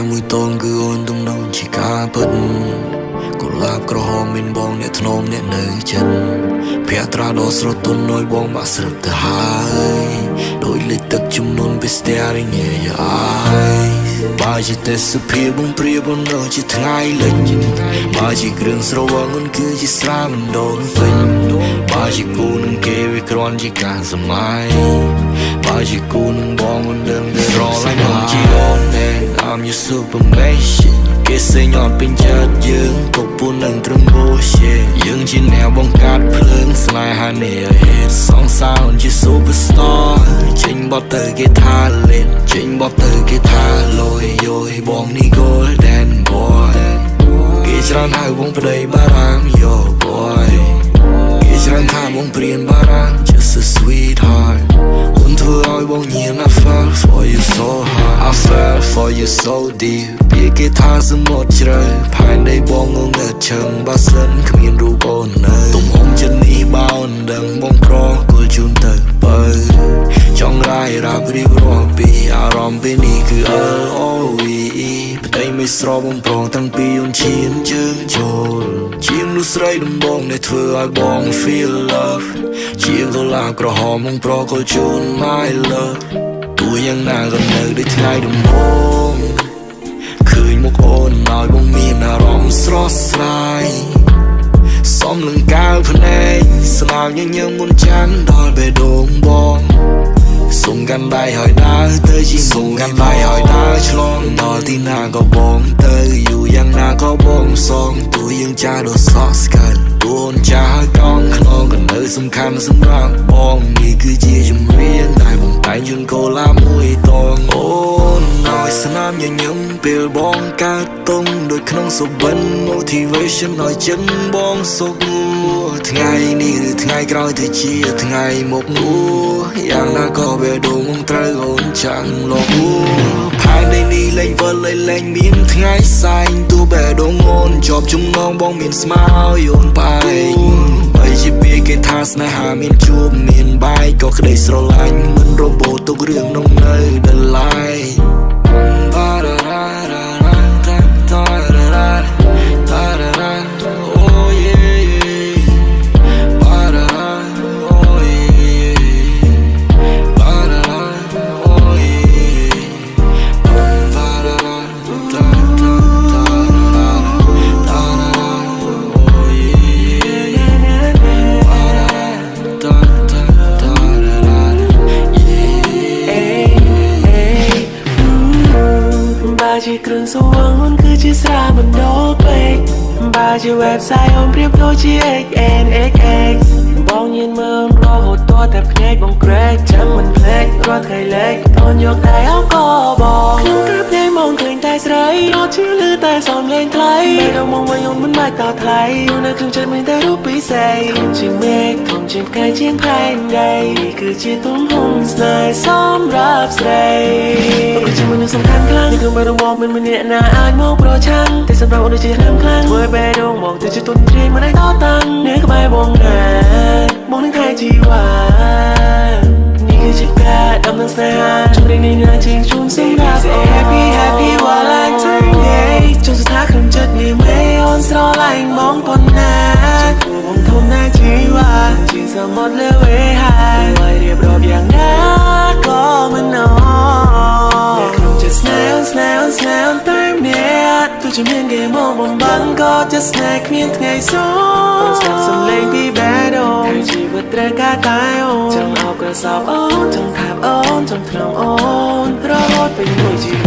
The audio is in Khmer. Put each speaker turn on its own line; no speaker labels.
មួយតងគឺអូនទំនងជាការពិតកុលាបក្រហមមានបងអ្នកធ្នមអ្នកនៅចិត្តភ័ត្រាដ៏ស្រទន់ឲ្យបងបាក់ស្រឹកទៅហើយដោយលេចទឹកជំនន់ពីស្ទះរញ៉េអាយបើជាទេសភាពបងព្រាបនៅជាថ្ងៃលិចបើជាគ្រឿងស្រវឹងអូនគឺជាស្រាមិនដូនពេញបើជាគូនឹងគេវាគ្រាន់ជាការសម័យបើជាគូនឹងបងអូនដឹងតែស្រឡាញ់បងជាអូនតែ I'm your superman គេសេញអត់ពេញចិត្តយើងក៏ពួននឹងត្រឹម bullshit យើងជាអ្នកបង្កើតភ្លើងស្នេហានេះឲ្យ hit song sound ជា superstar ចេញបត់ទៅគេថាលេនចេញបត់ទៅគេថាលយយោយបងនេះ golden boy គេច្រើនហៅបងប្តីបារាំង yo boy គេច្រើនថាបងព្រានបារាំង just a sweetheart អូនធ្វើឲ្យបងញៀន I fell for you so hard I fell for you so deep ពាក្យគេថាសមុទ្រជ្រៅផែនដីបងងងើតឈឹងបើសិនគ្មានរូបអូននៅទំហំចិត្តនេះបើអូនដឹងបងប្រគល់ជូនទៅបើចង់រាយរាប់រៀបរាប់ពីអារម្មណ៍ពេលនេះគឺ LOVE ផ្ទៃមិនស្រស់បងប្រងតាំងពីអូនឈានជើងចូលជាមនុស្សស្រីដំបងដែលធ្វើឲ្យបង feel love ជាកុលាបក្រហមបងប្រគល់ជូន my love ទោះយ៉ាងណាក៏នៅដូចថ្ងៃដំបូងឃើញមុខអូនឲ្យបងមានអារម្មណ៍ស្រស់ស្រាយសំលឹងកាវភ្នែកស្នាមញញឹមមុនចាន់ដល់បេះដូងបងសុំកាន់ដៃឲ្យដើរទៅជាសុំកាន់ដៃឲ្យដើរឆ្លងដល់ទីណាក៏បងទៅយូរយ៉ាងណាក៏បងសងទោះយើងចាស់ដល់សក់ស្កើតួនចាស់ហើយកងខ្នងក៏នៅសំខាន់សម្រាប់បងនេះគឺជាជំរាបតែបងតែងជូនកូឡាមួយតងអូនឲ្យស្នាមញញឹមពេលបងកើតតុងដូចក្នុងសុបិន motivation ឲ្យចិនបងសុខថ្ងៃនេះឬថ្ងៃក្រោយទៅជាថ្ងៃមកយ៉ាងណាក៏បេះដូងមកត្រូវអូនចាំងលោកផែនដីនេះលែងវិលលែងមានថ្ងៃសែងទោះបេះដូងអូនជាប់ចំណងបងមានស្មារតីអូនបែកបើជាពាក្យគេថាស្នេហាមានជួបមានបែកក៏ក្តីស្រឡាញ់មិនរបូតទុករឿងនោះនៅដល់ឡាយ
ជាគ្រឿងសង្វឹងអូនគឺជាស្រាមិនដល់ពេកបើជា website អូនប្រៀបដូចជា XNXX បងញៀនមើលរហូតតតែភ្នែកបងក្រែកចាំមិនភ្លេចរាល់ថ្ងៃលេខអូនយកតែអោក៏បងខ្ញុំគឺភ្នែកមកឃើញតែស្រីរត់ជឿលឺតែសំឡេងថ្លៃពេលដល់មកវិញអូនមិនបាច់តថ្លៃអូននៅក្នុងចិត្តមានតែរូបពិសេសធំជាងមេឃធំជាងផ្កាយជាងផែនដីគឺជាទំហំស្នេហ៍សម្រាប់ស្រីគឺជាមនុស្សសំខាន់ខ្លាំងនៅក្នុងបេះដូងបងមិនមានអ្នកណាអាចមកប្រឆាំងតែសម្រាប់អូនដូចជារឿងខ្លាំងធ្វើបេះដូងបងទៅជាទុនទ្រាយមិនអាចតតាំងនៅក្បែរបងណាបងនឹងថែជីវ៉ានេះគឺជាការដំណឹងស្នេហាជំរាបនេះណាជាងជូនសម្រាប់ Happy Happy Valentine Day ចង់ស្ថាក្នុងចិត្តនេះមេអូនស្រឡាញ់បងប៉ុណ្ណាគូបងធំណាជីវ៉ាជាងសមុទ្រលើវេហាឲ្យរៀបរាប់យ៉ាងណាក៏មិនអត់ក្នុងចិត្តស្នេហ៍តែម្នាក់ទោះជាមានគេមកបំបាំងក៏จะស្នេហ៍គ្មានថ្ងៃសូនស្ដាប់សំឡេងពីបេះដូងជីវិតត្រូវការតែអូនចង់អោបក្រសោបអូនចង់ថាបអូនចង់ថ្នមអូនរហូតពេញមួយជីវិត